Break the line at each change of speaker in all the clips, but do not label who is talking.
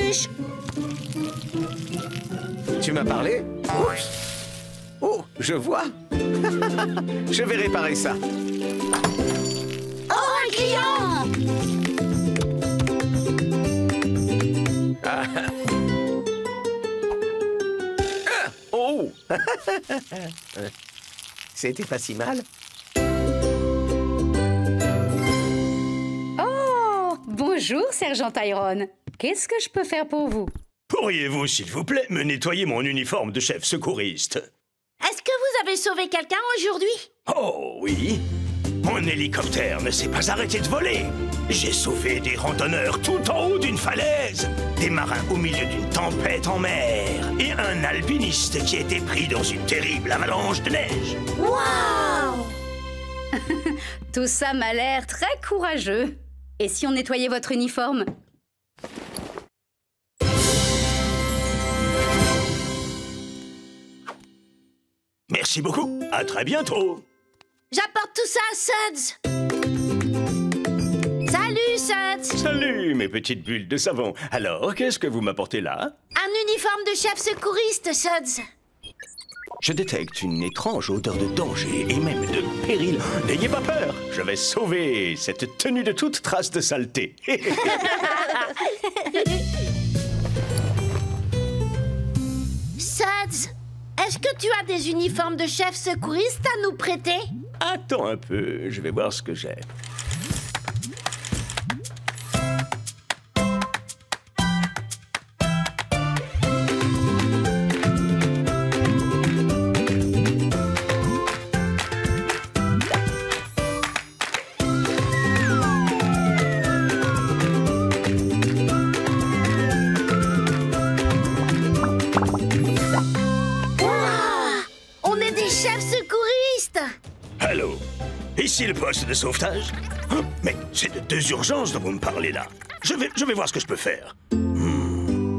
Autruche!
Tu m'as parlé? Oups. Oh, je vois. Je vais réparer ça.
Oh, un client!
Ah. Ah. Oh. C'était pas si mal.
Oh, bonjour, sergent Tyrone. Qu'est-ce que je peux faire pour vous?
Pourriez-vous, s'il vous plaît, me nettoyer mon uniforme de chef secouriste?
Est-ce que vous avez sauvé quelqu'un aujourd'hui?
Oh, oui. Mon hélicoptère ne s'est pas arrêté de voler. J'ai sauvé des randonneurs tout en haut d'une falaise, des marins au milieu d'une tempête en mer et un alpiniste qui était pris dans une terrible avalanche de neige.
Waouh!
Tout ça m'a l'air très courageux. Et si on nettoyait votre uniforme?
Merci beaucoup. À très bientôt.
J'apporte tout ça à Suds. Salut, Suds.
Salut, mes petites bulles de savon. Alors, qu'est-ce que vous m'apportez là?
Un uniforme de chef secouriste, Suds.
Je détecte une étrange odeur de danger et même de péril. N'ayez pas peur, je vais sauver cette tenue de toute trace de saleté.
Suds, est-ce que tu as des uniformes de chef secouriste à nous prêter?
Attends un peu, je vais voir ce que j'ai. Allô? Ici le poste de sauvetage? Mais c'est de 2 urgences dont vous me parlez là. Je vais voir ce que je peux faire.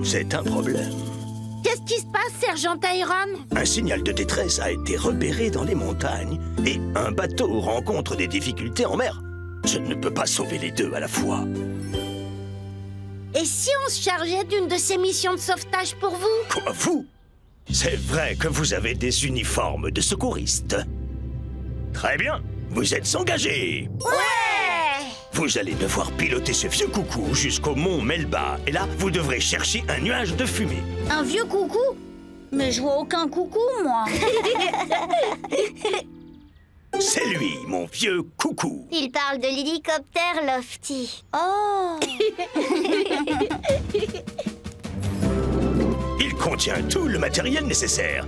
C'est un problème.
Qu'est-ce qui se passe, sergent Tyrone?
Un signal de détresse a été repéré dans les montagnes et un bateau rencontre des difficultés en mer. Je ne peux pas sauver les deux à la fois.
Et si on se chargeait d'une de ces missions de sauvetage pour vous?
Quoi, vous? C'est vrai que vous avez des uniformes de secouristes. Très bien, vous êtes engagés.
Ouais!
Vous allez devoir piloter ce vieux coucou jusqu'au mont Melba. Et là, vous devrez chercher un nuage de fumée.
Un vieux coucou? Mais je vois aucun coucou, moi.
C'est lui, mon vieux coucou.
Il parle de l'hélicoptère Lofty.
Oh!
Il contient tout le matériel nécessaire.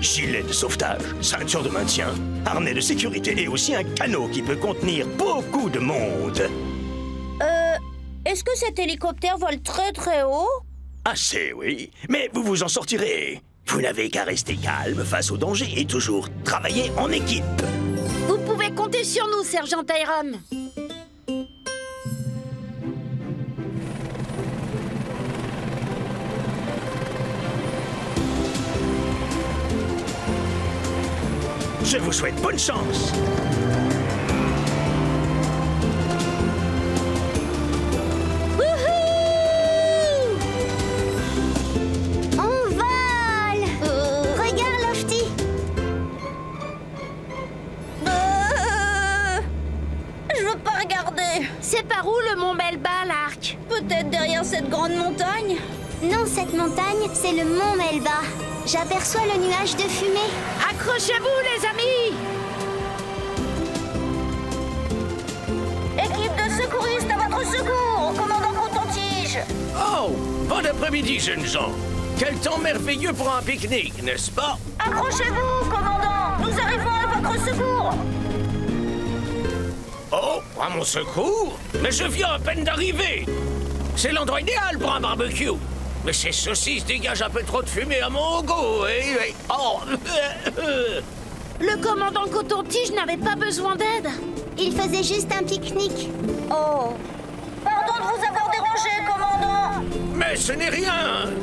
Gilet de sauvetage, ceinture de maintien, harnais de sécurité et aussi un canot qui peut contenir beaucoup de monde.
Est-ce que cet hélicoptère vole très très haut?
Assez, oui. Mais vous vous en sortirez. Vous n'avez qu'à rester calme face au danger et toujours travailler en équipe.
Vous pouvez compter sur nous, sergent Tyrone.
Je vous souhaite bonne chance.
Wouhou! On vole! Regarde, Lofty!
Je veux pas regarder. C'est par où le mont Melba, l'arc? Peut-être derrière cette grande montagne?
Non, cette montagne, c'est le mont Melba. J'aperçois le nuage de fumée.
Accrochez-vous, les amis! Équipe de secouristes à votre secours, commandant Coton-Tige.
Oh, bon après-midi, jeunes gens. Quel temps merveilleux pour un pique-nique, n'est-ce pas?
Accrochez-vous, commandant. Nous arrivons à votre secours.
Oh, à mon secours? Mais je viens à peine d'arriver. C'est l'endroit idéal pour un barbecue. Mais ces saucisses dégagent un peu trop de fumée à mon goût. Oh.
Le commandant Coton-Tige n'avait pas besoin d'aide.
Il faisait juste un pique-nique.
Oh. Pardon de vous avoir dérangé, commandant.
Mais ce n'est rien.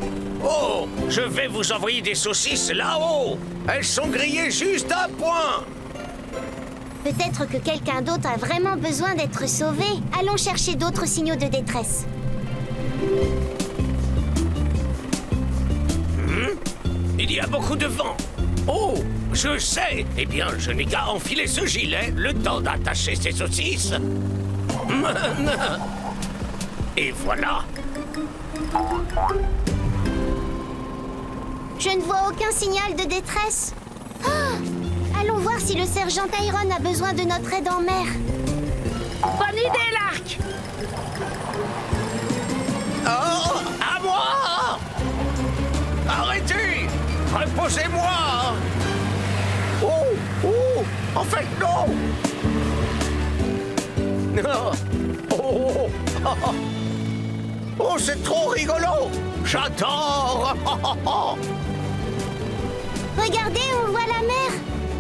Oh, je vais vous envoyer des saucisses là-haut. Elles sont grillées juste à point.
Peut-être que quelqu'un d'autre a vraiment besoin d'être sauvé. Allons chercher d'autres signaux de détresse.
Il y a beaucoup de vent. Oh, je sais. Eh bien, je n'ai qu'à enfiler ce gilet, le temps d'attacher ces saucisses. Et voilà.
Je ne vois aucun signal de détresse. Ah, allons voir si le sergent Tyrone a besoin de notre aide en mer.
Bonne idée, Lark.
Oh, à moi! Arrêtez! Reposez-moi! Oh, oh, en fait, non! Non! Oh, oh, oh, oh, c'est trop rigolo! J'adore!
Regardez, on voit la mer.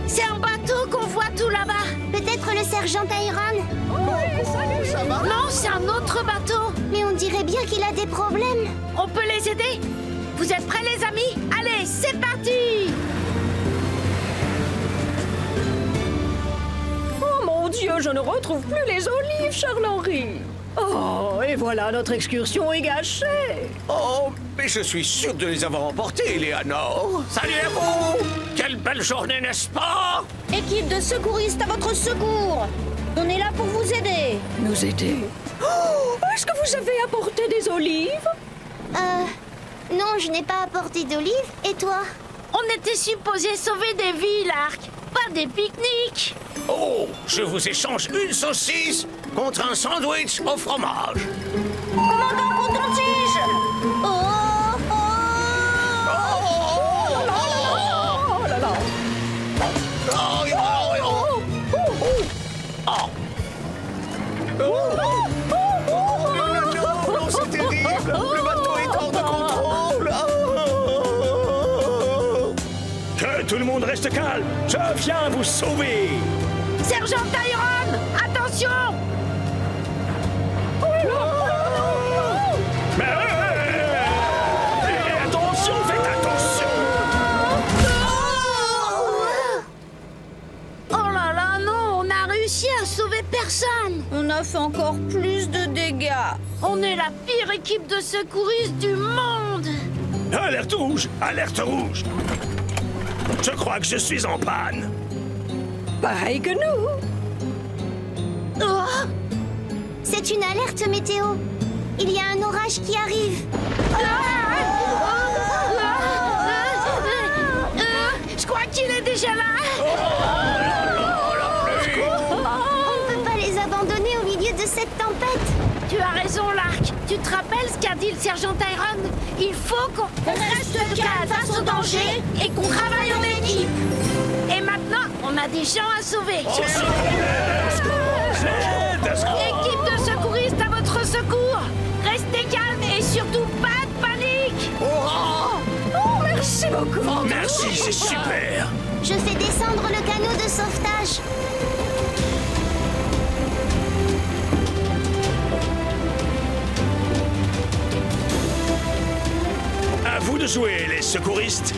C'est un bateau qu'on voit tout là-bas.
Peut-être le sergent Tyrone.
Ça va?
Non, c'est un autre bateau.
Mais on dirait bien qu'il a des problèmes.
On peut les aider? Vous êtes prêts, les amis? Allez, c'est parti!
Oh mon Dieu, je ne retrouve plus les olives, Charles-Henri. Oh, et voilà, notre excursion est gâchée.
Oh, mais je suis sûr de les avoir emportés, Eleanor. Salut à vous! Quelle belle journée, n'est-ce pas?
Équipe de secouristes à votre secours. On est là pour vous aider.
Nous aider? Oh, est-ce que vous avez apporté des olives?
Non, je n'ai pas apporté d'olives. Et toi?
On était supposé sauver des vies, Lark, pas des pique-niques.
Oh, je vous échange une saucisse contre un sandwich au fromage.
Commandant Coton-Tige! Oh, oh!
Oh là là!
Non, c'est terrible. Le bateau est hors de contrôle.
Que tout le monde reste calme. Je viens vous sauver.
Sergent Tyrone, attention!
Mais attention, faites attention.
Oh là là, non, on a réussi à sauver personne. On a fait encore plus de dégâts. On est la pire équipe de secouristes du monde.
Alerte rouge, alerte rouge. Je crois que je suis en panne.
Pareil que nous.
Oh!
C'est une alerte météo. Il y a un orage qui arrive.
Je crois qu'il est déjà là.
On ne peut pas les abandonner au milieu de cette tempête.
Tu as raison, Lark. Tu te rappelles ce qu'a dit le sergent Tyrone? Il faut qu'on reste calme face au danger et qu'on travaille en équipe. Et maintenant, on a des gens à sauver. Équipe de secouristes à votre secours. Restez calme et surtout pas de panique.
Oh, merci beaucoup.
Merci, c'est super.
Je fais descendre le canot de sauvetage.
À vous de jouer, les secouristes.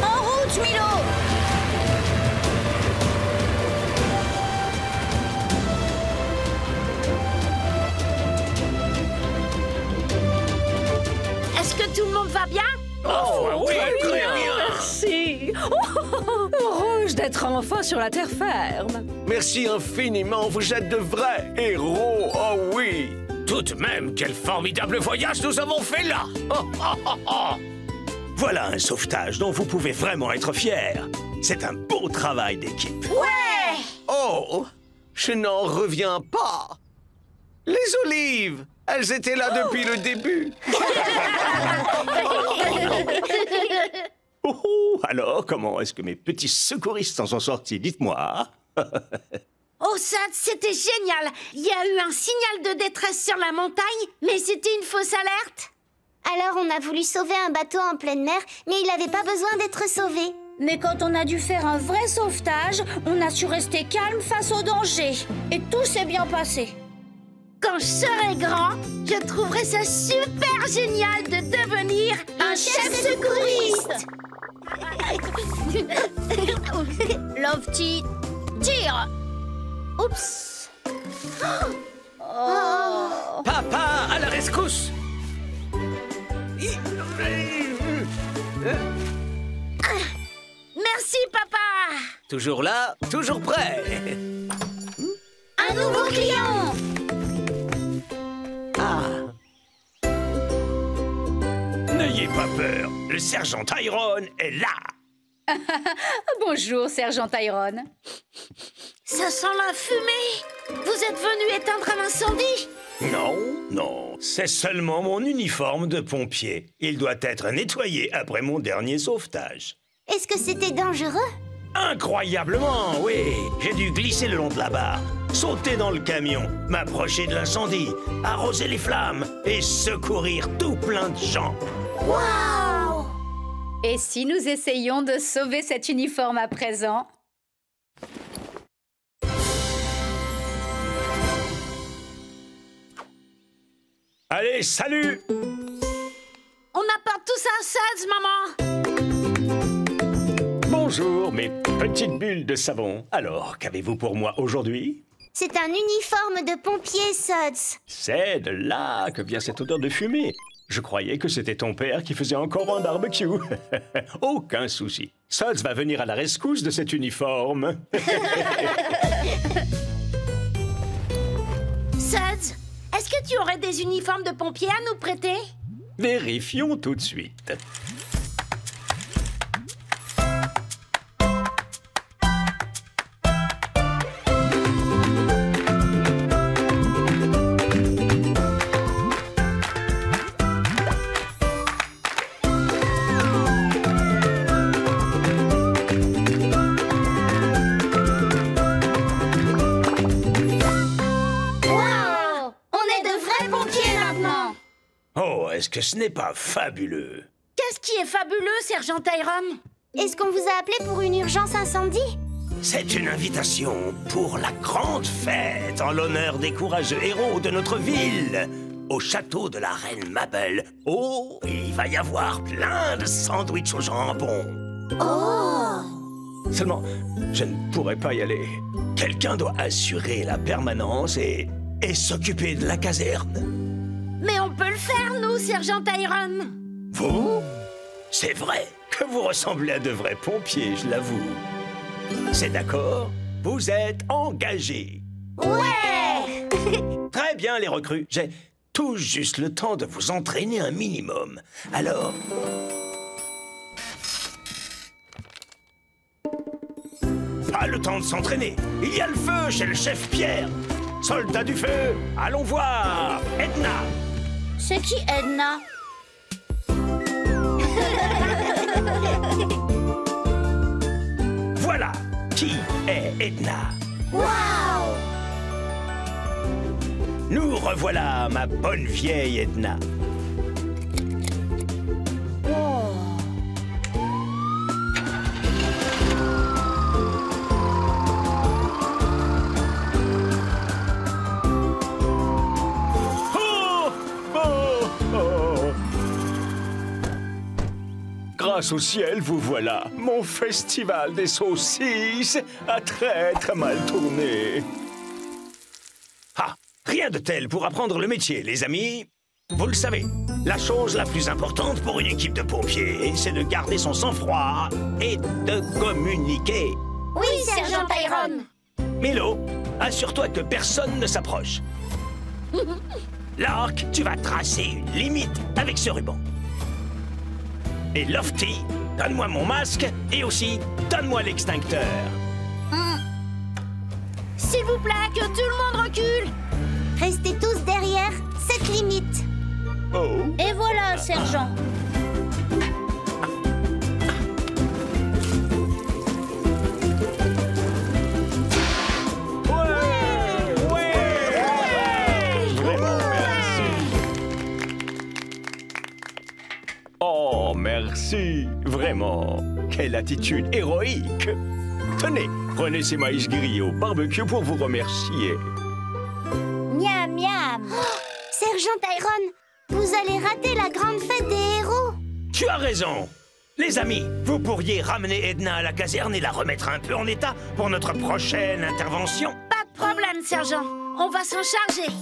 En route, Milo. Est-ce que tout le monde va bien?
Oh, oui, très bien.
Merci. Oh, heureuse d'être enfin sur la terre ferme.
Merci infiniment, vous êtes de vrais héros, oh oui. Tout de même, quel formidable voyage nous avons fait là.
Voilà un sauvetage dont vous pouvez vraiment être fiers. C'est un beau travail d'équipe.
Ouais!
Oh, je n'en reviens pas. Les olives, elles étaient là depuis le début.
Oh, alors, comment est-ce que mes petits secouristes s'en sont sortis? Dites-moi.
Oh, ça, c'était génial. Il y a eu un signal de détresse sur la montagne, mais c'était une fausse alerte.
Alors on a voulu sauver un bateau en pleine mer, mais il n'avait pas besoin d'être sauvé.
Mais quand on a dû faire un vrai sauvetage, on a su rester calme face au danger. Et tout s'est bien passé. Quand je serai grand, je trouverai ça super génial de devenir un chef secouriste. Lofty, tire. Oups. Oh.
Papa, à la rescousse!
Merci, papa.
Toujours là, toujours prêt.
Un nouveau client.
Ah,
N'ayez pas peur, le sergent Tyrone est là.
Bonjour, sergent Tyrone.
Ça sent la fumée. Vous êtes venu éteindre un incendie?
Non, non, c'est seulement mon uniforme de pompier. Il doit être nettoyé après mon dernier sauvetage.
Est-ce que c'était dangereux?
Incroyablement, oui. J'ai dû glisser le long de la barre, sauter dans le camion, m'approcher de l'incendie, arroser les flammes et secourir tout plein de gens.
Waouh!
Et si nous essayions de sauver cet uniforme à présent?
Allez, salut!
On apporte tout ça à Suds, maman.
Bonjour, mes petites bulles de savon. Alors, qu'avez-vous pour moi aujourd'hui?
C'est un uniforme de pompier, Suds.
C'est de là que vient cette odeur de fumée. Je croyais que c'était ton père qui faisait encore un barbecue. Aucun souci. Suds va venir à la rescousse de cet uniforme.
Suds, est-ce que tu aurais des uniformes de pompiers à nous prêter?
Vérifions tout de suite. Est-ce que ce n'est pas fabuleux?
Qu'est-ce qui est fabuleux, sergent Tyrone?
Est-ce qu'on vous a appelé pour une urgence incendie?
C'est une invitation pour la grande fête en l'honneur des courageux héros de notre ville, au château de la reine Mabel. Oh, il va y avoir plein de sandwichs au jambon.
Oh!
Seulement, je ne pourrai pas y aller. Quelqu'un doit assurer la permanence et s'occuper de la caserne.
Mais on peut le faire, nous, sergent Tyrone.
Vous? C'est vrai que vous ressemblez à de vrais pompiers, je l'avoue. C'est d'accord? Vous êtes engagés.
Ouais!
Très bien, les recrues. J'ai tout juste le temps de vous entraîner un minimum. Alors... Pas le temps de s'entraîner. Il y a le feu chez le chef Pierre. Soldats du feu, allons voir Edna.
C'est qui Edna?
Voilà qui est Edna.
Waouh!
Nous revoilà, ma bonne vieille Edna. Grâce au ciel, vous voilà. Mon festival des saucisses a très mal tourné. Ah, rien de tel pour apprendre le métier, les amis. Vous le savez, la chose la plus importante pour une équipe de pompiers, c'est de garder son sang-froid et de communiquer.
Oui, sergent Tyrone.
Milo, assure-toi que personne ne s'approche. Lark, tu vas tracer une limite avec ce ruban. Et Lofty, donne-moi mon masque et aussi donne-moi l'extincteur.
S'il vous plaît, que tout le monde recule.
Restez tous derrière cette limite.
Oh.
Et voilà, sergent.
Oh, merci. Vraiment. Quelle attitude héroïque. Tenez, prenez ces maïs grillés au barbecue pour vous remercier.
Miam, miam.
Sergent Tyrone, vous allez rater la grande fête des héros.
Tu as raison. Les amis, vous pourriez ramener Edna à la caserne et la remettre un peu en état pour notre prochaine intervention?
Pas de problème, sergent. On va s'en charger.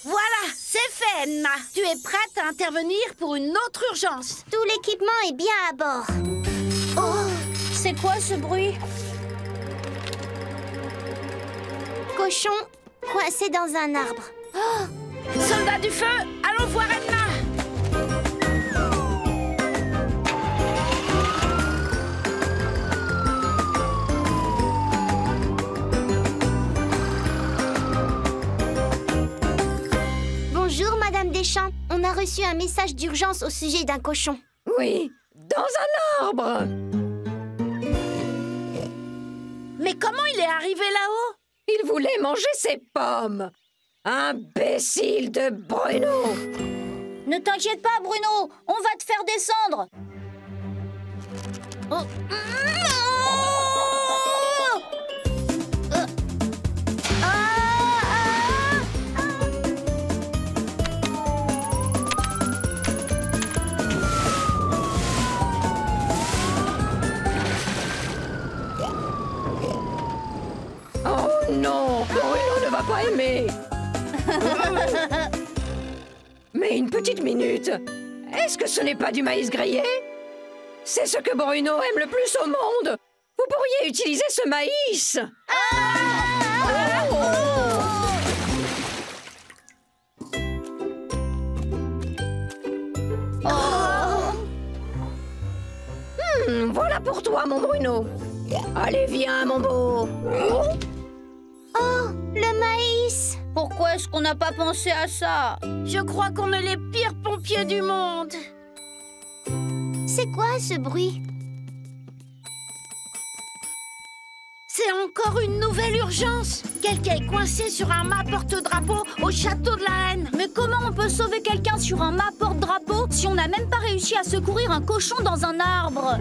Voilà, c'est fait, Edna. Tu es prête à intervenir pour une autre urgence.
Tout l'équipement est bien à bord.
Oh, c'est quoi ce bruit?
Cochon coincé dans un arbre.
Oh, soldats du feu, allons voir Edna.
Bonjour, Madame Deschamps. On a reçu un message d'urgence au sujet d'un cochon.
Oui, dans un arbre.
Mais comment il est arrivé là-haut?
Il voulait manger ses pommes. Imbécile de Bruno.
Ne t'inquiète pas, Bruno, on va te faire descendre. Oh.
Oh non, Bruno ne va pas aimer. Mais une petite minute. Est-ce que ce n'est pas du maïs grillé? C'est ce que Bruno aime le plus au monde. Vous pourriez utiliser ce maïs. Voilà pour toi, mon Bruno. Allez, viens, mon beau.
Oh, le maïs!
Pourquoi est-ce qu'on n'a pas pensé à ça? Je crois qu'on est les pires pompiers du monde.
C'est quoi ce bruit?
C'est encore une nouvelle urgence. Quelqu'un est coincé sur un mât porte-drapeau au château de la Haine. Mais comment on peut sauver quelqu'un sur un mât porte-drapeau si on n'a même pas réussi à secourir un cochon dans un arbre?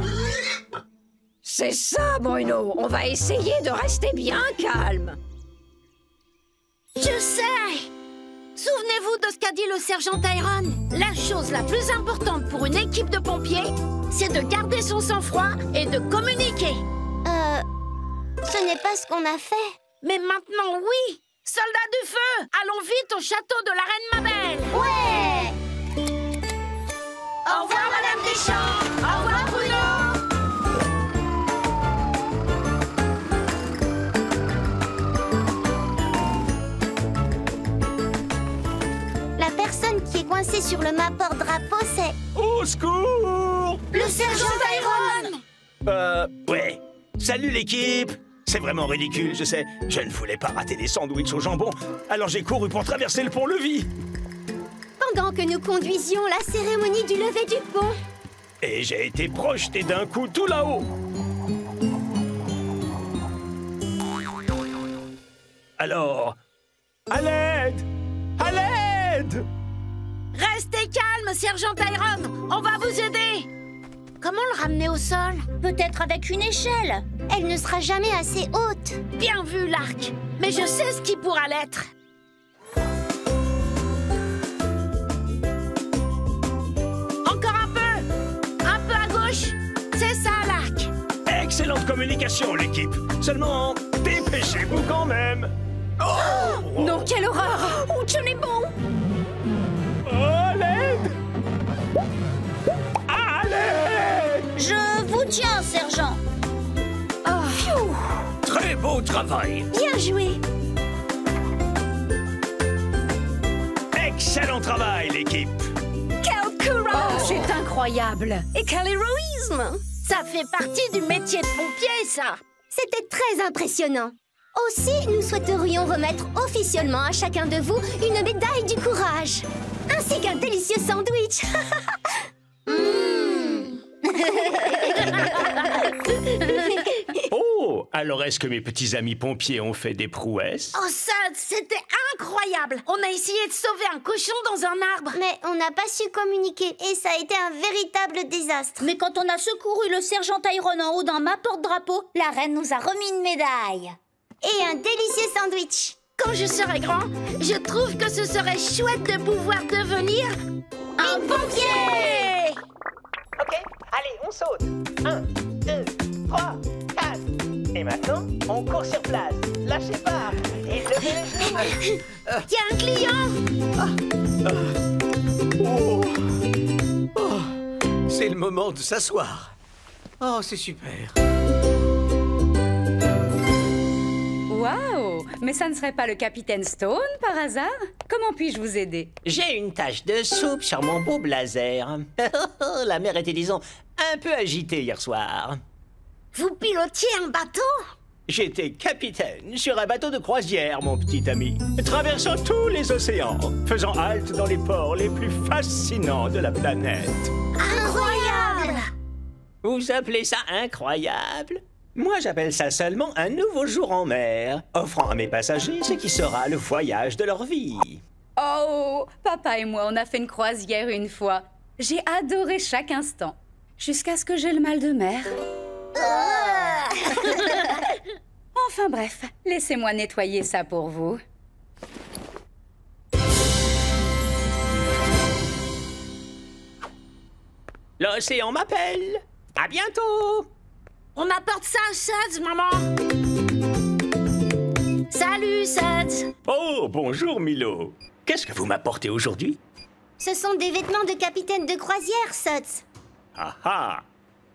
C'est ça, Bruno. On va essayer de rester bien calme.
Je sais! Souvenez-vous de ce qu'a dit le sergent Tyrone. La chose la plus importante pour une équipe de pompiers, c'est de garder son sang-froid et de communiquer.
Ce n'est pas ce qu'on a fait.
Mais maintenant, oui! Soldats du feu, allons vite au château de la Reine Mabel!
Ouais!
Au revoir, Madame Deschamps! Au revoir, Bruno!
La personne qui est coincée sur le mât porte-drapeau, c'est...
Au secours!
Le sergent Tyrone!
Ouais. Salut l'équipe! C'est vraiment ridicule, je sais. Je ne voulais pas rater des sandwichs au jambon, alors j'ai couru pour traverser le pont-levis.
Pendant que nous conduisions la cérémonie du lever du pont.
Et j'ai été projeté d'un coup tout là-haut. Alors... À l'aide! À l'aide!
Restez calme, sergent Tyrone! On va vous aider! Comment le ramener au sol? Peut-être avec une échelle.
Elle ne sera jamais assez haute.
Bien vu, l'arc. Mais je sais ce qui pourra l'être. Encore un peu à gauche. C'est ça, l'arc.
Excellente communication, l'équipe. Seulement, dépêchez-vous quand même. Oh!
Non, quelle horreur! Oh, tenez bon!
À l'aide! À l'aide!
Je vous tiens, sergent.
Très beau travail.
Bien joué.
Excellent travail, l'équipe.
Quel courage! C'est incroyable! Et quel héroïsme!
Ça fait partie du métier de pompier, ça.
C'était très impressionnant. Aussi, nous souhaiterions remettre officiellement à chacun de vous une médaille du courage, ainsi qu'un délicieux sandwich.
Oh, Alors est-ce que mes petits amis pompiers ont fait des prouesses?
Oh ça, c'était incroyable! On a essayé de sauver un cochon dans un arbre.
Mais on n'a pas su communiquer et ça a été un véritable désastre.
Mais quand on a secouru le sergent Tyrone en haut d'un porte-drapeau, la reine nous a remis une médaille.
Et un délicieux sandwich.
Quand je serai grand, je trouve que ce serait chouette de pouvoir devenir un pompier!
Ok, allez, on saute. 1, 2, 3, 4. Et maintenant, on court sur place. Lâchez pas. Et levez les genoux.
Il y a un client!
C'est le moment de s'asseoir. Oh, c'est super.
Waouh! Mais ça ne serait pas le capitaine Stone, par hasard? Comment puis-je vous aider?
J'ai une tache de soupe sur mon beau blazer. La mer était, disons, un peu agitée hier soir.
Vous pilotiez un bateau?
J'étais capitaine sur un bateau de croisière, mon petit ami, traversant tous les océans, faisant halte dans les ports les plus fascinants de la planète.
Incroyable!
Vous appelez ça incroyable? Moi, j'appelle ça seulement un nouveau jour en mer, offrant à mes passagers ce qui sera le voyage de leur vie.
Oh! Papa et moi, on a fait une croisière une fois. J'ai adoré chaque instant. Jusqu'à ce que j'ai le mal de mer. Enfin bref, laissez-moi nettoyer ça pour vous.
L'océan m'appelle. À bientôt.
On apporte ça à Suds, maman! Salut, Suds!
Oh, bonjour, Milo. Qu'est-ce que vous m'apportez aujourd'hui?
Ce sont des vêtements de capitaine de croisière, Suds.
Ah ah!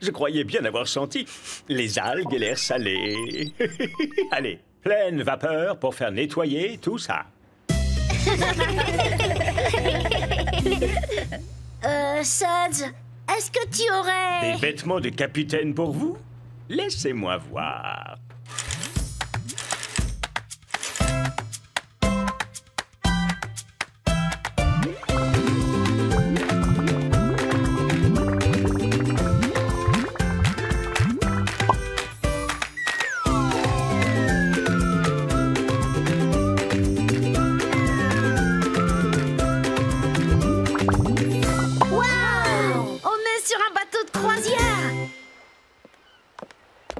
Je croyais bien avoir senti les algues et l'air salé. Allez, pleine vapeur pour faire nettoyer tout ça.
Suds, est-ce que tu aurais...
Des vêtements de capitaine pour vous? Laissez-moi voir.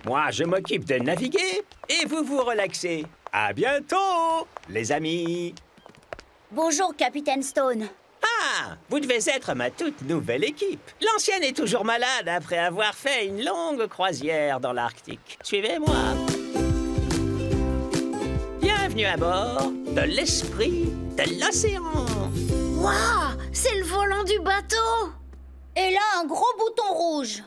Moi, je m'occupe de naviguer et vous vous relaxez. À bientôt, les amis.
Bonjour, capitaine Stone.
Ah, vous devez être ma toute nouvelle équipe. L'ancienne est toujours malade après avoir fait une longue croisière dans l'Arctique. Suivez-moi. Bienvenue à bord de l'esprit de l'océan.
Waouh, c'est le volant du bateau. Et là, un gros bouton rouge.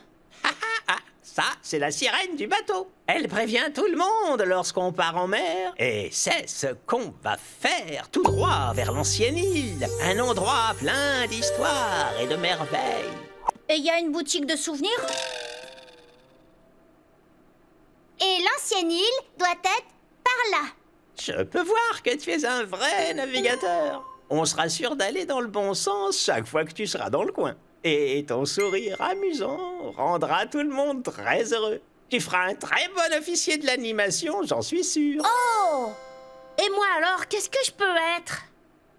Ça, c'est la sirène du bateau. Elle prévient tout le monde lorsqu'on part en mer. Et c'est ce qu'on va faire tout droit vers l'ancienne île. Un endroit plein d'histoires et de merveilles.
Et il y a une boutique de souvenirs?
Et l'ancienne île doit être par là.
Je peux voir que tu es un vrai navigateur. On sera sûr d'aller dans le bon sens chaque fois que tu seras dans le coin. Et ton sourire amusant rendra tout le monde très heureux. Tu feras un très bon officier de l'animation, j'en suis sûr.
Oh! Et moi alors, qu'est-ce que je peux être?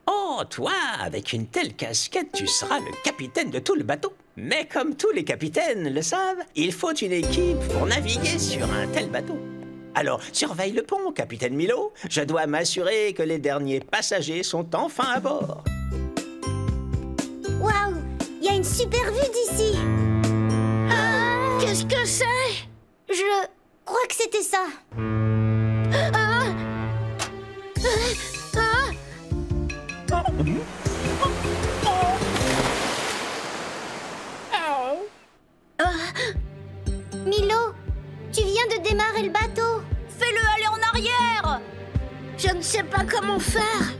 Oh, toi, avec une telle casquette, tu seras le capitaine de tout le bateau. Mais comme tous les capitaines le savent, il faut une équipe pour naviguer sur un tel bateau. Alors, surveille le pont, capitaine Milo. Je dois m'assurer que les derniers passagers sont enfin à bord.
Waouh! Il y a une super vue d'ici.
Qu'est-ce que c'est?
Je crois que c'était ça. Milo, tu viens de démarrer le bateau.
Fais-le aller en arrière. Je ne sais pas comment faire.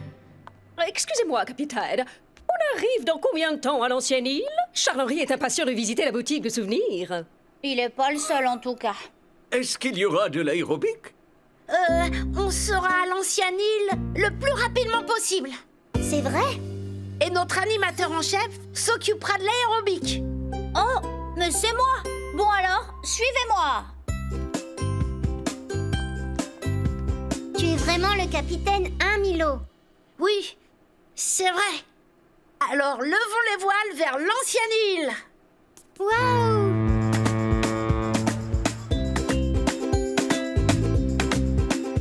Excusez-moi, capitaine. On arrive dans combien de temps à l'ancienne île? Charles-Henri est impatient de visiter la boutique de souvenirs.
Il est pas le seul en tout cas.
Est-ce qu'il y aura de l'aérobic?
On sera à l'ancienne île le plus rapidement possible.
C'est vrai?
Et notre animateur en chef s'occupera de l'aérobic. Oh, mais c'est moi. Bon alors, suivez-moi.
vraiment le capitaine, hein, Milo?
Oui, c'est vrai. Alors levons les voiles vers l'ancienne île.
Waouh!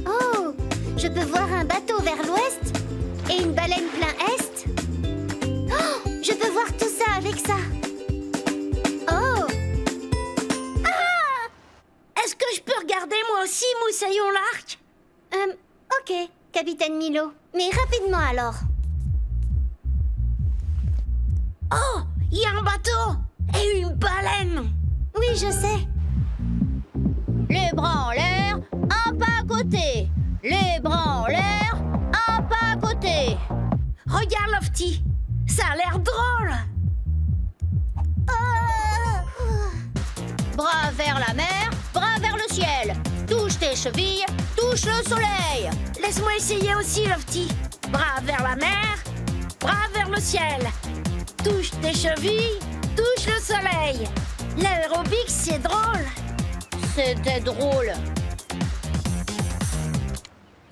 Oh, je peux voir un bateau vers l'ouest et une baleine plein est. Oh, je peux voir tout ça avec ça. Oh!
Ah! Est-ce que je peux regarder moi aussi, Moussaillon l'Arc?
Ok, capitaine Milo. Mais rapidement alors.
Oh, il y a un bateau et une baleine.
Oui, je sais.
Les bras en l'air, un pas à côté. Les bras en l'air, un pas à côté. Regarde, Lofty, ça a l'air drôle. Bras vers la mer, bras vers le ciel. Touche tes chevilles, touche le soleil. Laisse-moi essayer aussi, Lofty. Bras vers la mer, bras vers le ciel. Touche tes chevilles, touche le soleil. L'aérobic, c'est drôle. C'était drôle.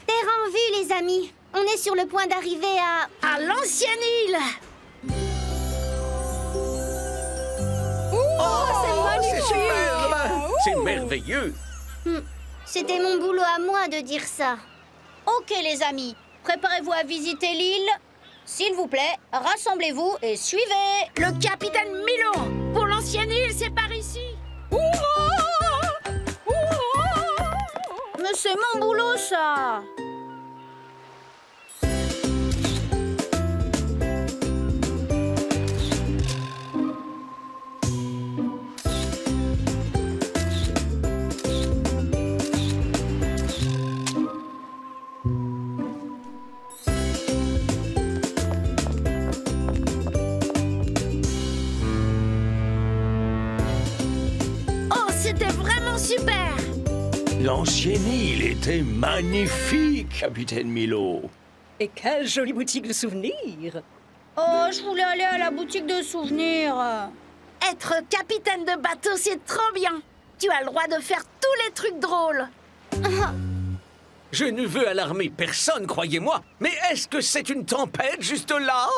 Terre en vue, les amis. On est sur le point d'arriver
À l'ancienne île.
C'est superbe! C'est merveilleux!
C'était mon boulot à moi de dire ça.
Ok, les amis, préparez-vous à visiter l'île. S'il vous plaît, rassemblez-vous et suivez. Le capitaine Milo. Pour l'ancienne île, c'est par ici. Mais c'est mon boulot, ça. C'était vraiment super!
L'ancienne île était magnifique, capitaine Milo.
Et quelle jolie boutique de souvenirs!
Oh, je voulais aller à la boutique de souvenirs. Être capitaine de bateau, c'est trop bien. Tu as le droit de faire tous les trucs drôles.
Je ne veux alarmer personne, croyez-moi. Mais est-ce que c'est une tempête juste là?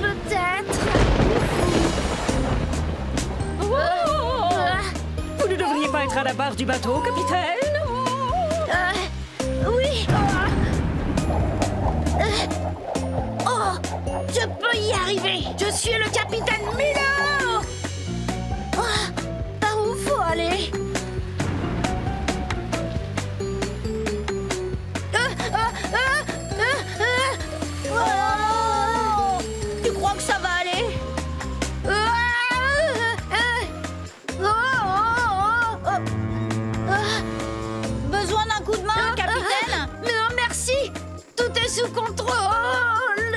Peut-être.
Vous ne devriez pas être à la barre du bateau, capitaine?
Oui. Oh, je peux y arriver. Je suis le capitaine Milo. Par où faut aller? Tu crois que ça va aller? Besoin d'un coup de main, capitaine? Non, merci. Tout est sous contrôle.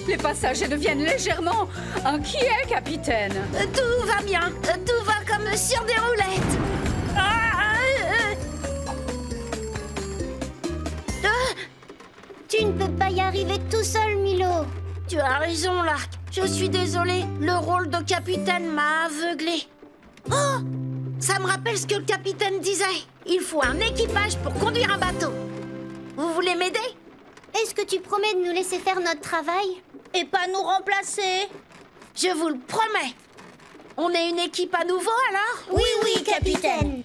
Les passagers deviennent légèrement inquiets, capitaine.
Tout va bien. Tout va comme sur des roulettes.
Tu ne peux pas y arriver tout seul, Milo.
Tu as raison, Lark. Je suis désolée. Le rôle de capitaine m'a aveuglé. Oh! Ça me rappelle ce que le capitaine disait. Il faut un équipage pour conduire un bateau. Vous voulez m'aider?
Est-ce que tu promets de nous laisser faire notre travail?
Et pas nous remplacer? Je vous le promets. On est une équipe à nouveau, alors?
Oui, capitaine.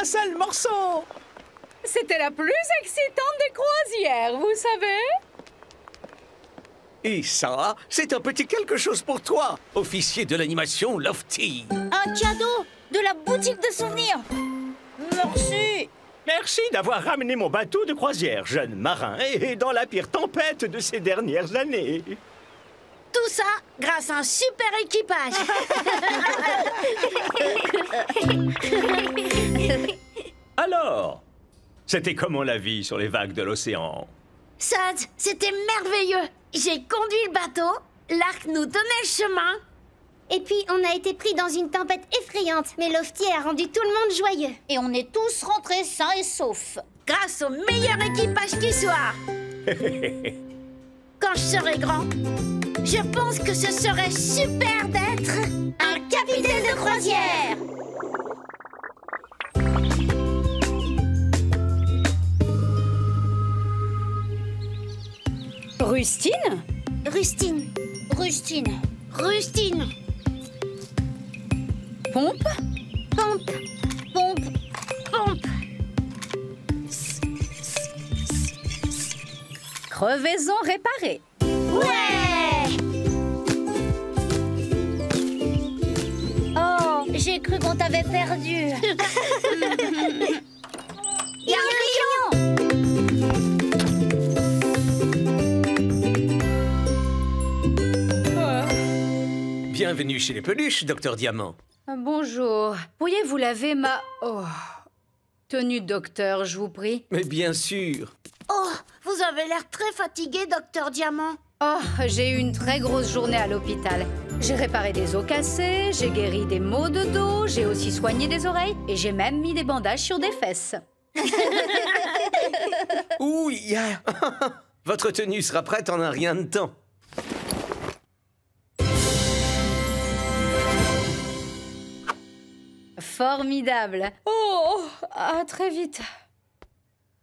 Seul morceau.
C'était la plus excitante des croisières, vous savez?
Et ça, c'est un petit quelque chose pour toi, officier de l'animation Lofty.
Un cadeau de la boutique de souvenirs. Merci.
Merci d'avoir ramené mon bateau de croisière, jeune marin, et dans la pire tempête de ces dernières années.
Tout ça grâce à un super équipage.
Alors, c'était comment la vie sur les vagues de l'océan?
Suds, c'était merveilleux. J'ai conduit le bateau, l'arc nous donnait le chemin.
Et puis, on a été pris dans une tempête effrayante, mais Lofty a rendu tout le monde joyeux.
Et on est tous rentrés sains et saufs. Grâce au meilleur équipage qui soit. Quand je serai grand, je pense que ce serait super d'être un capitaine de croisière.
Rustine?
Rustine.
Rustine. Rustine.
Pompe?
Pompe.
Pompe. Pompe.
Crevaison réparée.
Ouais!
Oh, j'ai cru qu'on t'avait perdu.
Il y a un rayon!
Bienvenue chez les peluches, Docteur Diamant.
Bonjour. Pourriez-vous laver ma... tenue de docteur, je vous prie?
Mais bien sûr.
Oh, vous avez l'air très fatigué, Docteur Diamant.
Oh, j'ai eu une très grosse journée à l'hôpital. J'ai réparé des os cassés, j'ai guéri des maux de dos, j'ai aussi soigné des oreilles et j'ai même mis des bandages sur des fesses.
Oui. Votre tenue sera prête en un rien de temps.
Formidable. Oh, à très vite.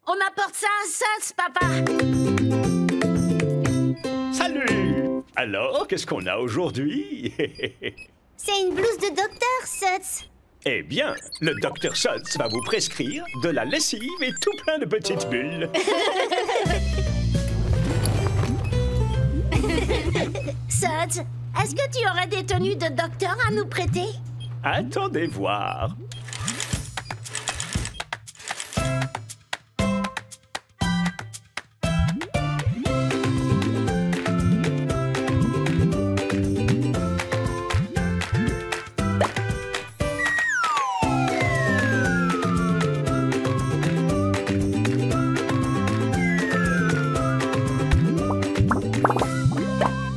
On apporte ça à Suds, papa.
Salut! Alors, qu'est-ce qu'on a aujourd'hui?
C'est une blouse de docteur, Suds.
Eh bien, le docteur Suds va vous prescrire de la lessive et tout plein de petites bulles.
Suds, est-ce que tu aurais des tenues de docteur à nous prêter?
Attendez voir.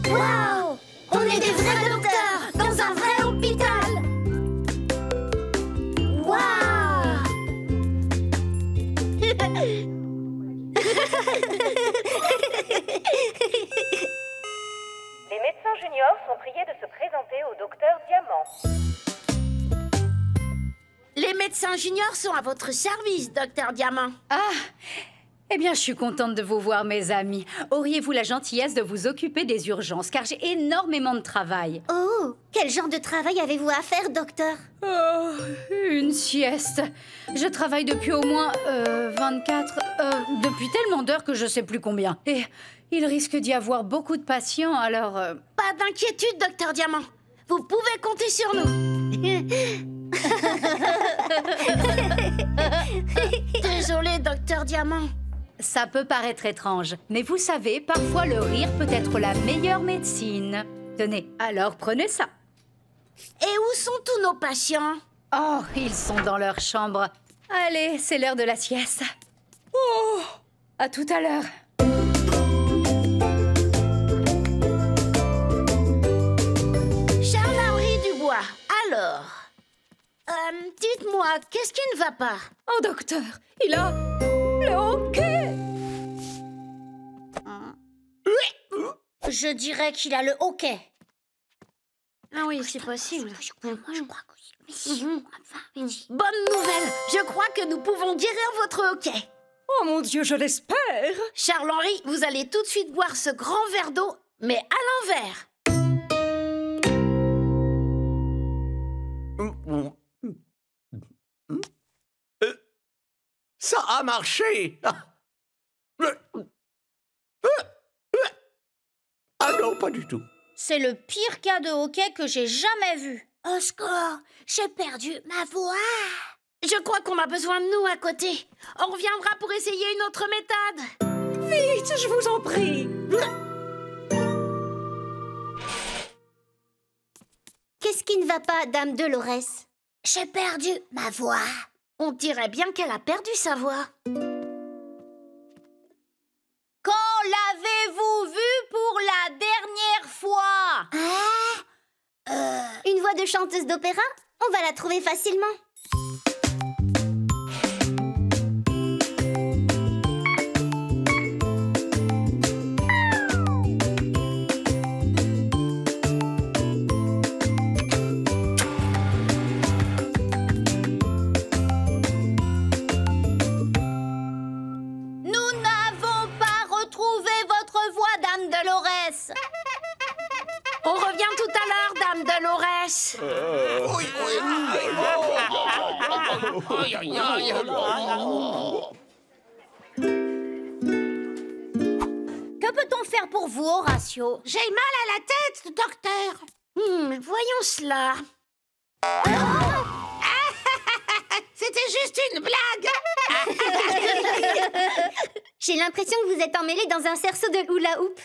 Waouh! On est des vrais docteurs dans un vrai hôpital. Waouh!
Les médecins juniors sont priés de se présenter au docteur Diamant.
Les médecins juniors sont à votre service, Docteur Diamant.
Ah, eh bien, je suis contente de vous voir, mes amis. Auriez-vous la gentillesse de vous occuper des urgences, car j'ai énormément de travail.
Oh, quel genre de travail avez-vous à faire, docteur?
Oh, une sieste. Je travaille depuis au moins 24... depuis tellement d'heures que je sais plus combien. Et il risque d'y avoir beaucoup de patients, alors...
Pas d'inquiétude, Docteur Diamant. Vous pouvez compter sur nous. Désolé, Docteur Diamant.
Ça peut paraître étrange, mais vous savez, parfois le rire peut être la meilleure médecine. Tenez, alors prenez ça.
Et où sont tous nos patients?
Oh, ils sont dans leur chambre. Allez, c'est l'heure de la sieste. Oh, à tout à l'heure.
Charles-Henri Dubois, alors... dites-moi, qu'est-ce qui ne va pas?
Oh, docteur, il a le hoquet.
Je dirais qu'il a le hoquet. Ah oui, c'est possible. Moi, je crois que... Bonne nouvelle! Je crois que nous pouvons guérir votre hoquet.
Oh mon Dieu, je l'espère.
Charles-Henri, vous allez tout de suite boire ce grand verre d'eau, mais à l'envers.
Ça a marché. Ah non, pas du tout.
C'est le pire cas de hoquet que j'ai jamais vu. Au secours, j'ai perdu ma voix. Je crois qu'on a besoin de nous à côté. On reviendra pour essayer une autre méthode.
Vite, je vous en prie.
Qu'est-ce qui ne va pas, Dame Dolores?
J'ai perdu ma voix. On dirait bien qu'elle a perdu sa voix. Quand l'avez-vous vue pour la dernière fois?
Une voix de chanteuse d'opéra? On va la trouver facilement.
Nous n'avons pas retrouvé votre voix, Dame Dolores. On revient tout à l'heure, Dame Dolores. Que peut-on faire pour vous, Horatio? J'ai mal à la tête, docteur. Voyons cela. C'était juste une blague.
J'ai l'impression que vous êtes emmêlés dans un cerceau de hula hoop.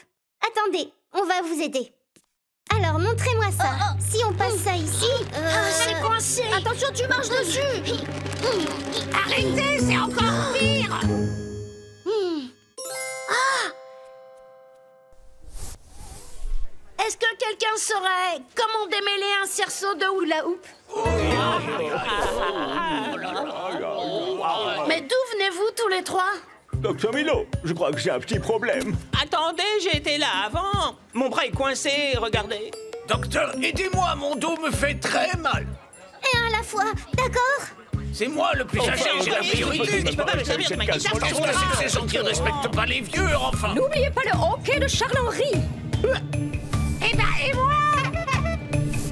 Attendez, on va vous aider. Alors, montrez-moi ça. Si on passe ça ici...
C'est coincé. Attention, tu marches dessus. Arrêtez, c'est encore pire. Est-ce que quelqu'un saurait comment démêler un cerceau de hula hoop? Mais d'où venez-vous tous les trois?
Docteur Milo, je crois que j'ai un petit problème.
Attendez, j'ai été là avant. Mon bras est coincé, regardez.
Docteur, aidez-moi, mon dos me fait très mal.
Et un à la fois, d'accord?
C'est moi le plus âgé, j'ai la priorité.
Je peux pas me servir de ma guitare.
Qu'est-ce que c'est que ces gens qui ne respectent pas les vieux, enfin?
N'oubliez pas le hockey de Charles-Henri.
Eh ben, et moi?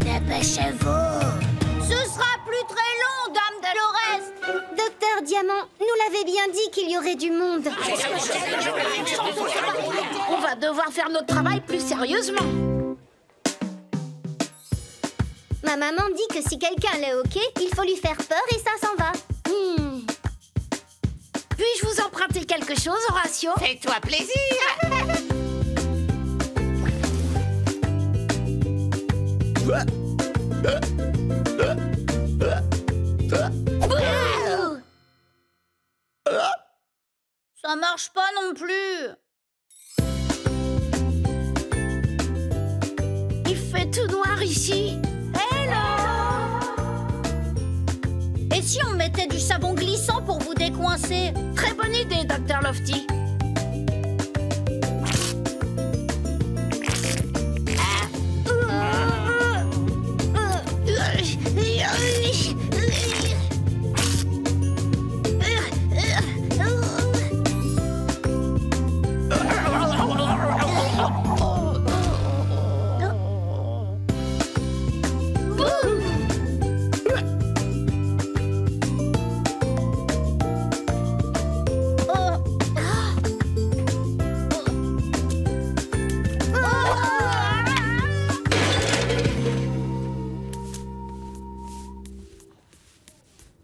Dépêchez-vous. Ce sera plus très long, Dame Dolores.
Docteur Diamant, nous l'avait bien dit qu'il y aurait du monde.
On va devoir faire notre travail plus sérieusement.
Ma maman dit que si quelqu'un l'est hockey, il faut lui faire peur et ça s'en va.
Puis-je vous emprunter quelque chose, Horatio? Fais-toi plaisir. Ça marche pas non plus. Il fait tout noir ici. Hello! Et si on mettait du savon glissant pour vous décoincer? Très bonne idée, Dr. Lofty.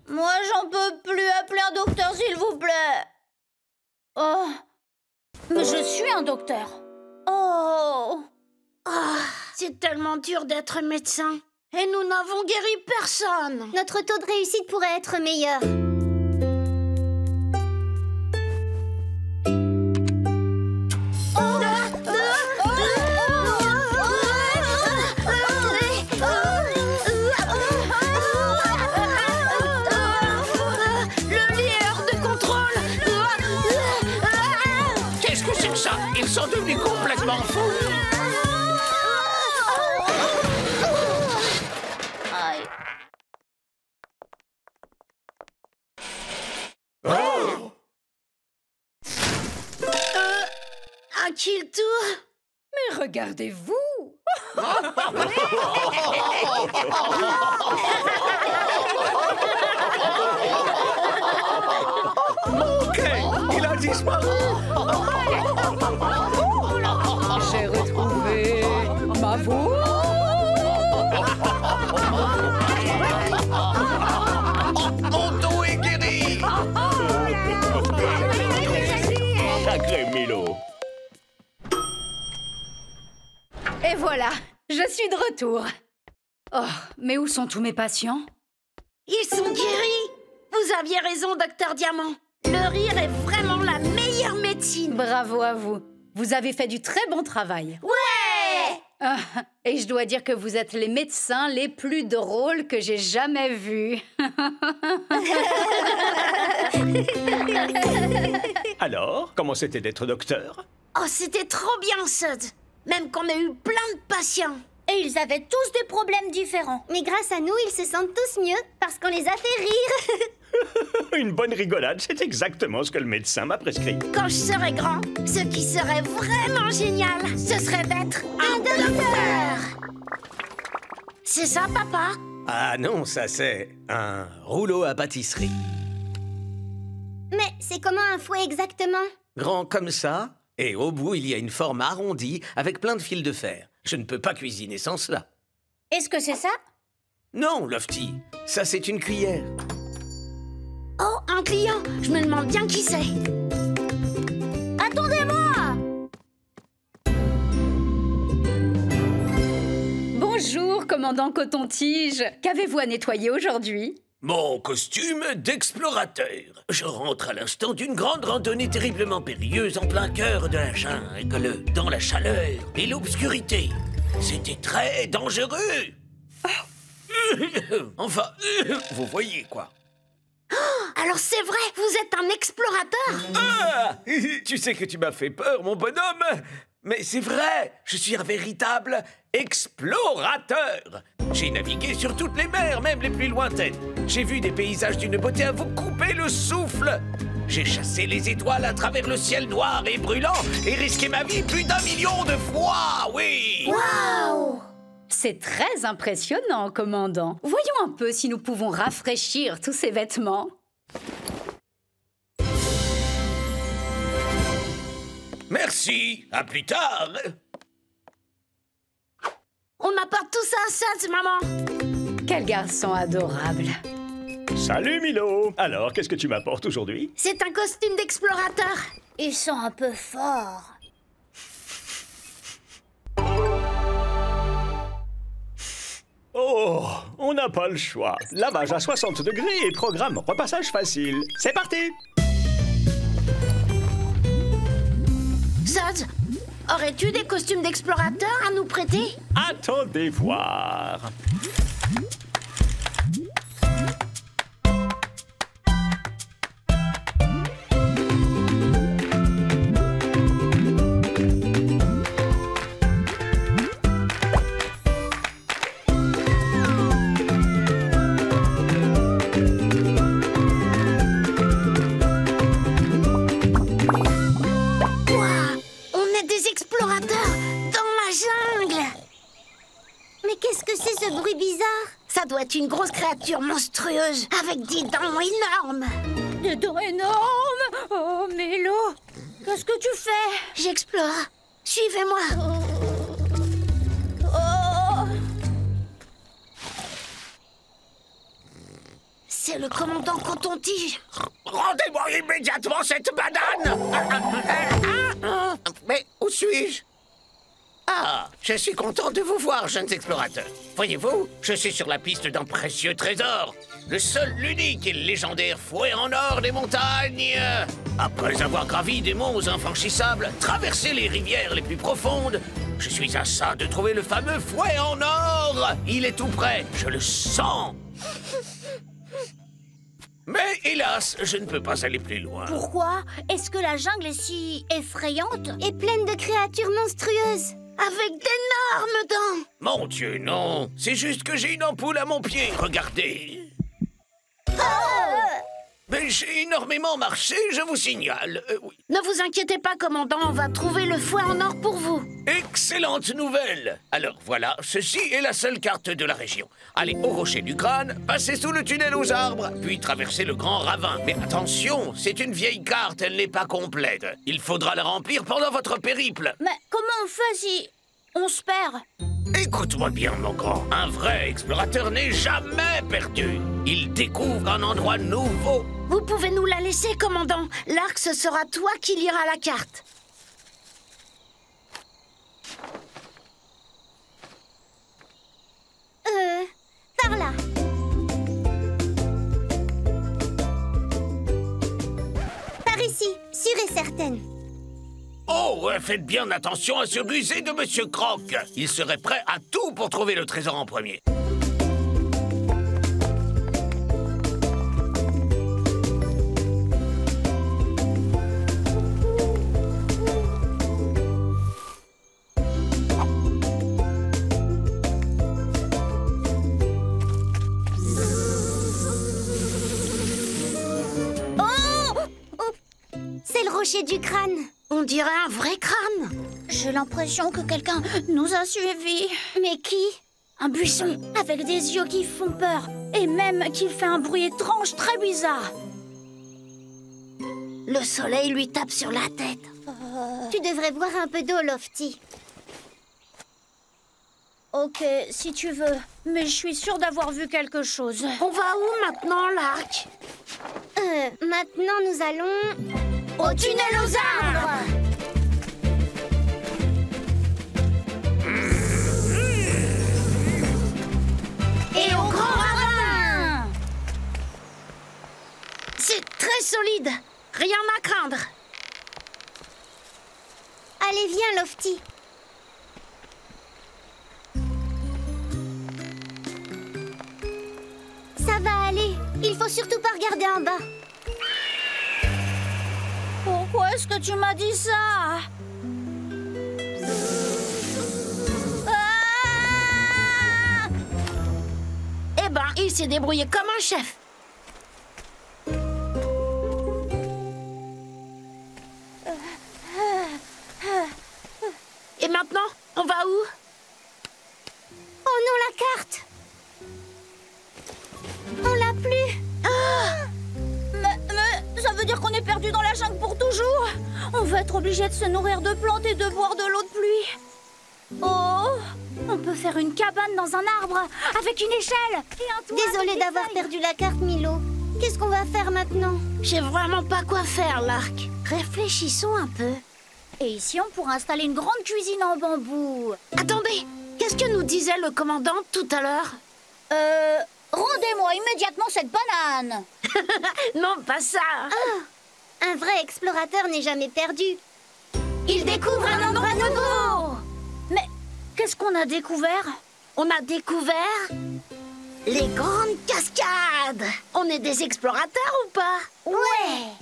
Moi, j'en peux plus. Appelez un docteur, s'il vous plaît. Oh. Mais je suis un docteur. Oh. C'est tellement dur d'être médecin. Et nous n'avons guéri personne.
Notre taux de réussite pourrait être meilleur.
Ils sont devenus complètement fous.
Aïe. Un kill tour.
Mais regardez-vous.
Ok, il a disparu.
J'ai retrouvé ma voix.
Mon dos est guéri.
Sacré Milo.
Et voilà, je suis de retour. Oh, mais où sont tous mes patients?
Ils sont guéris. Vous aviez raison, docteur Diamant. Le rire est vraiment la meilleure médecine.
Bravo à vous. Vous avez fait du très bon travail.
Ouais!
Ah, et je dois dire que vous êtes les médecins les plus drôles que j'ai jamais vus.
Alors, comment c'était d'être docteur?
Oh, c'était trop bien, Suds. Même qu'on a eu plein de patients.
Et ils avaient tous des problèmes différents. Mais grâce à nous, ils se sentent tous mieux parce qu'on les a fait rire.
Une bonne rigolade, c'est exactement ce que le médecin m'a prescrit.
Quand je serai grand, ce qui serait vraiment génial, ce serait d'être un docteur. C'est ça, papa?
Ah non, ça c'est un rouleau à pâtisserie.
Mais c'est comment un fouet exactement?
Grand comme ça, et au bout il y a une forme arrondie avec plein de fils de fer. Je ne peux pas cuisiner sans cela.
Est-ce que c'est ça?
Non, Lofty, ça c'est une cuillère.
Oh, un client. Je me demande bien qui c'est. Attendez-moi!
Bonjour, commandant Coton-Tige. Qu'avez-vous à nettoyer aujourd'hui?
Mon costume d'explorateur. Je rentre à l'instant d'une grande randonnée terriblement périlleuse en plein cœur de la jungle, dans la chaleur et l'obscurité. C'était très dangereux. Enfin, vous voyez quoi.
Alors c'est vrai, vous êtes un explorateur?
Ah! Tu sais que tu m'as fait peur, mon bonhomme. Mais c'est vrai, je suis un véritable explorateur. J'ai navigué sur toutes les mers, même les plus lointaines. J'ai vu des paysages d'une beauté à vous couper le souffle. J'ai chassé les étoiles à travers le ciel noir et brûlant et risqué ma vie plus d'1 million de fois, oui.
Waouh!
C'est très impressionnant, commandant. Voyons un peu si nous pouvons rafraîchir tous ces vêtements.
Merci, à plus tard.
On apporte tout ça à Suds, maman.
Quel garçon adorable.
Salut Milo. Alors, qu'est-ce que tu m'apportes aujourd'hui?
C'est un costume d'explorateur.
Ils sont un peu forts.
Oh, on n'a pas le choix. Lavage à 60 degrés et programme repassage facile. C'est parti!
Suds, aurais-tu des costumes d'explorateur à nous prêter?
Attendez voir.
Ce bruit bizarre.
Ça doit être une grosse créature monstrueuse avec des dents énormes.
Des dents énormes. Oh, Mélo, qu'est-ce que tu fais?
J'explore. Suivez-moi.
Oh.
C'est le commandant Coton-Tige.
Rendez-moi immédiatement cette banane. Mais où suis-je? Ah, je suis content de vous voir, jeunes explorateurs. Voyez-vous, je suis sur la piste d'un précieux trésor. Le seul, l'unique et le légendaire fouet en or des montagnes. Après avoir gravi des monts infranchissables, traversé les rivières les plus profondes, je suis à ça de trouver le fameux fouet en or. Il est tout près, je le sens. Mais hélas, je ne peux pas aller plus loin.
Pourquoi? Est-ce que la jungle est si effrayante et pleine de créatures monstrueuses?
Avec d'énormes dents.
Mon Dieu, non. C'est juste que j'ai une ampoule à mon pied. Regardez. Mais j'ai énormément marché, je vous signale. Oui.
Ne vous inquiétez pas, commandant, on va trouver le fouet en or pour vous.
Excellente nouvelle. Alors voilà, ceci est la seule carte de la région. Allez au rocher du crâne, passez sous le tunnel aux arbres, puis traversez le grand ravin. Mais attention, c'est une vieille carte, elle n'est pas complète. Il faudra la remplir pendant votre périple.
Mais comment on fait si on se perd?
Écoute-moi bien, mon grand. Un vrai explorateur n'est jamais perdu. Il découvre un endroit nouveau.
Vous pouvez nous la laisser, commandant. L'arc, ce sera toi qui liras la carte.
capitaine.
Oh, faites bien attention à se ruser de Monsieur Croc. Il serait prêt à tout pour trouver le trésor en premier.
C'est le rocher du crâne.
On dirait un vrai crâne. J'ai l'impression que quelqu'un nous a suivis.
Mais qui?
Un buisson avec des yeux qui font peur et même qui fait un bruit étrange très bizarre. Le soleil lui tape sur la tête.
Tu devrais boire un peu d'eau, Lofty.
Ok, si tu veux. Mais je suis sûre d'avoir vu quelque chose.
On va où maintenant, Lark?
Maintenant, nous allons...
Au tunnel aux arbres! Et au grand ravin!
C'est très solide. Rien à craindre.
Allez, viens, Lofty. Ça va aller. Il faut surtout pas regarder en bas.
Pourquoi est-ce que tu m'as dit ça? Ah!
Eh ben, il s'est débrouillé comme un chef. Et maintenant, on va où?
Oh non, la carte! On l'a plus!
Mais ça veut dire qu'on est perdu dans la jungle pour toujours. On va être obligé de se nourrir de plantes et de boire de l'eau de pluie. Oh, on peut faire une cabane dans un arbre avec une échelle et un toit.
Désolée d'avoir perdu la carte, Milo. Qu'est-ce qu'on va faire maintenant?
J'ai vraiment pas quoi faire, Lark.
Réfléchissons un peu. Et ici, on pourra installer une grande cuisine en bambou.
Attendez, qu'est-ce que nous disait le commandant tout à l'heure?
Rendez-moi immédiatement cette banane.
Non, pas ça.
Un vrai explorateur n'est jamais perdu.
Il découvre un endroit nouveau. Mais qu'est-ce qu'on a découvert?
On a découvert les grandes cascades. On est des explorateurs ou pas?
Ouais.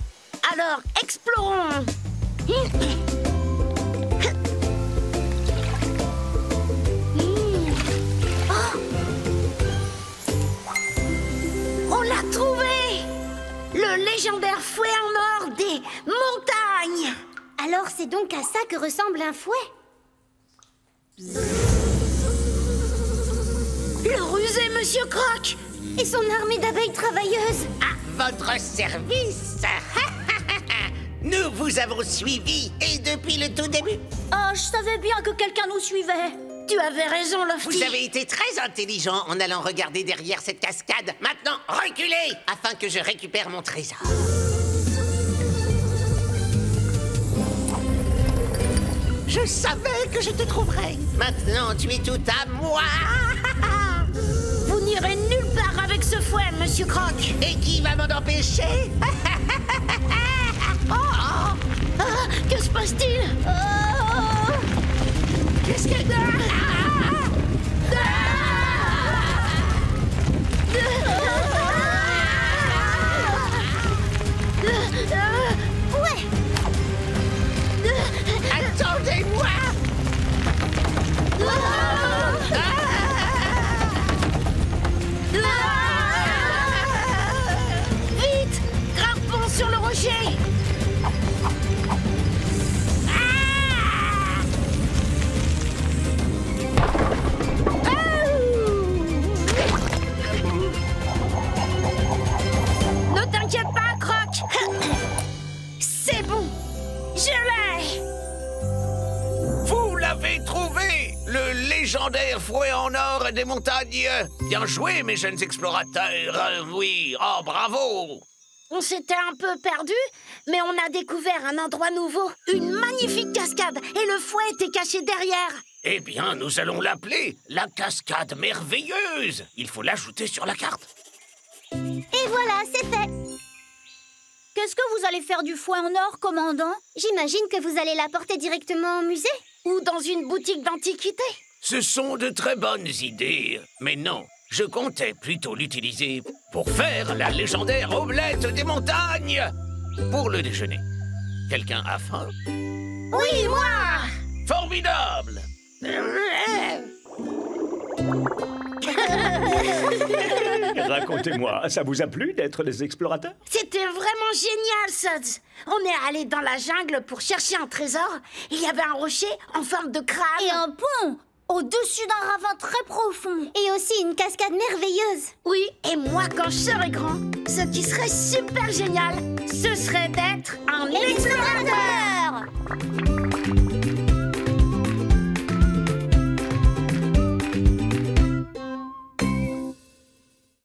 Alors, explorons. On l'a trouvé! Le légendaire fouet en or des montagnes!
Alors c'est donc à ça que ressemble un fouet?
Le rusé Monsieur Croc!
Et son armée d'abeilles travailleuses!
À votre service. Nous vous avons suivis et depuis le tout début.
Ah, je savais bien que quelqu'un nous suivait.
Tu avais raison, Lofty.
Vous avez été très intelligent en allant regarder derrière cette cascade. Maintenant, reculez afin que je récupère mon trésor. Je savais que je te trouverais. Maintenant, tu es tout à moi.
Vous n'irez nulle part avec ce fouet, Monsieur Croc.
Et qui va m'en empêcher?
Que se passe-t-il?
Qu'est-ce que...
Ouais!
Attendez-moi!
Vite! Grimpons sur le rocher! Ne t'inquiète pas, Croc! C'est bon! Je l'ai!
Vous l'avez trouvé! Le légendaire fouet en or des montagnes! Bien joué, mes jeunes explorateurs! Oui, oh, bravo!
On s'était un peu perdu, mais on a découvert un endroit nouveau, une magnifique cascade, et le fouet était caché derrière.
Eh bien, nous allons l'appeler la cascade merveilleuse! Il faut l'ajouter sur la carte.
Et voilà, c'est fait!
Qu'est-ce que vous allez faire du fouet en or, commandant?
J'imagine que vous allez l'apporter directement au musée.
Ou dans une boutique d'antiquités.
Ce sont de très bonnes idées. Mais non, je comptais plutôt l'utiliser pour faire la légendaire omelette des montagnes. Pour le déjeuner. Quelqu'un a faim?
Oui, moi!
Formidable!
Racontez-moi, ça vous a plu d'être des explorateurs?
C'était vraiment génial, Suds. On est allé dans la jungle pour chercher un trésor. Il y avait un rocher en forme de crabe.
Et un pont au-dessus d'un ravin très profond.
Et aussi une cascade merveilleuse.
Oui, et moi, quand je serai grand, ce qui serait super génial, ce serait d'être un explorateur.